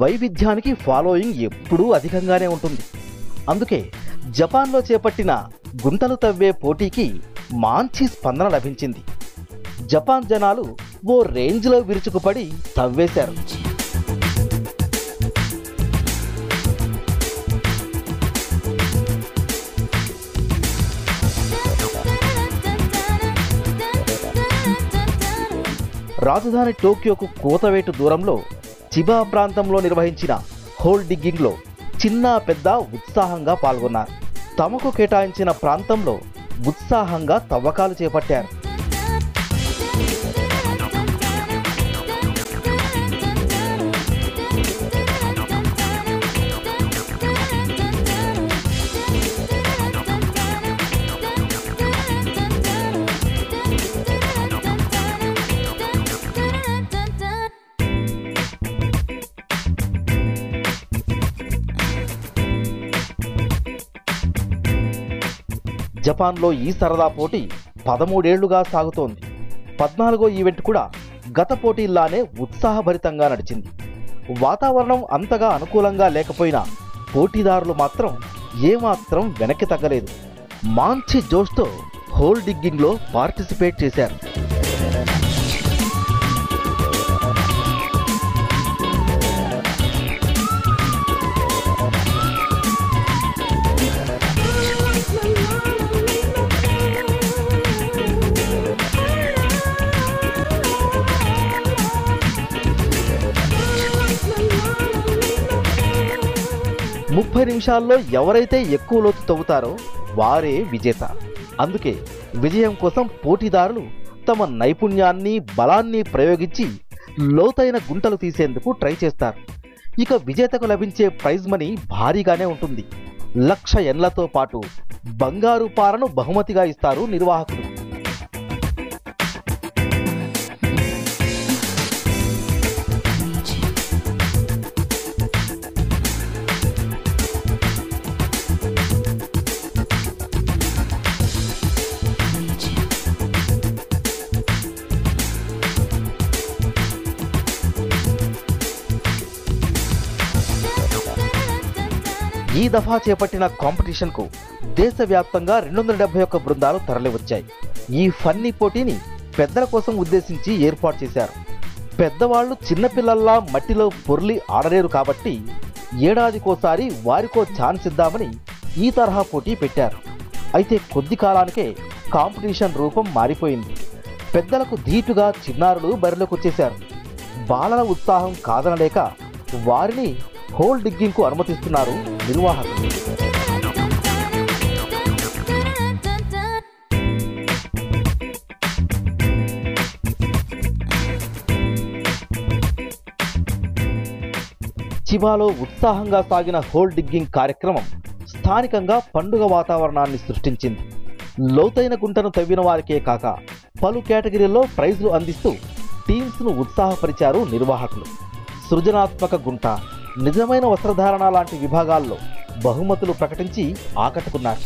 వైవిధ్యానికి ఫాలోయింగ్ ఎప్పుడూ అధికంగానే ఉంటుంది. అందుకే జపాన్లో చేపట్టిన గుంటలు తవ్వే పోటీకి మంచి స్పందన లభించింది. జపాన్ జనాలు ఓ రేంజ్లో విరుచుకుపడి తవ్వేశారు. రాజధాని టోక్యోకు కూతవేటు దూరంలో చిబా ప్రాంతంలో నిర్వహించిన హోల్ డిగ్గింగ్లో చిన్న పెద్ద ఉత్సాహంగా పాల్గొన్నారు. తమకు కేటాయించిన ప్రాంతంలో ఉత్సాహంగా తవ్వకాలు చేపట్టారు. జపాన్లో ఈ సరదా పోటీ 13 ఏళ్లుగా సాగుతోంది. 14వ ఈవెంట్ కూడా గత పోటీల్లానే ఉత్సాహభరితంగా నడిచింది. వాతావరణం అంతగా అనుకూలంగా లేకపోయినా పోటీదారులు మాత్రం ఏమాత్రం వెనక్కి తగ్గలేదు. మంచి జోష్తో హోల్ డిగ్గింగ్లో పార్టిసిపేట్ చేశారు. ముప్పై నిమిషాల్లో ఎవరైతే ఎక్కువ లోతు తవ్వుతారో వారే విజేత. అందుకే విజయం కోసం పోటీదారులు తమ నైపుణ్యాన్ని బలాన్ని ప్రయోగించి లోతైన గుంటలు తీసేందుకు ట్రై చేస్తారు. ఇక విజేతకు లభించే ప్రైజ్ మనీ భారీగానే ఉంటుంది. 1,00,000 యెన్లతో పాటు బంగారు పారను బహుమతిగా ఇస్తారు నిర్వాహకులు. ఈ దఫా చేపట్టిన కాంపిటీషన్కు దేశవ్యాప్తంగా 271 బృందాలు తరలివచ్చాయి. ఈ ఫన్నీ పోటీని పెద్దల కోసం ఉద్దేశించి ఏర్పాటు చేశారు. పెద్దవాళ్లు చిన్నపిల్లల్లా మట్టిలో పొర్లి ఆడలేరు కాబట్టి ఏడాదికోసారి వారికో ఛాన్స్ ఇద్దామని ఈ తరహా పోటీ పెట్టారు. అయితే కొద్ది కాలానికే కాంపిటీషన్ రూపం మారిపోయింది. పెద్దలకు ధీటుగా చిన్నారులు బరిలోకి వచ్చేశారు. బాలల ఉత్సాహం కాదనలేక వారిని హోల్ డిగ్గింగ్కు అనుమతిస్తున్నారు నిర్వాహకులు. చిబాలో ఉత్సాహంగా సాగిన హోల్ డిగ్గింగ్ కార్యక్రమం స్థానికంగా పండుగ వాతావరణాన్ని సృష్టించింది. లోతైన గుంటను తవ్విన వారికే కాక పలు కేటగిరీల్లో ప్రైజులు అందిస్తూ టీమ్స్ను ఉత్సాహపరిచారు నిర్వాహకులు. సృజనాత్మక గుంట, నిజమైన వస్త్రధారణ లాంటి విభాగాల్లో బహుమతులు ప్రకటించి ఆకట్టుకున్నారు.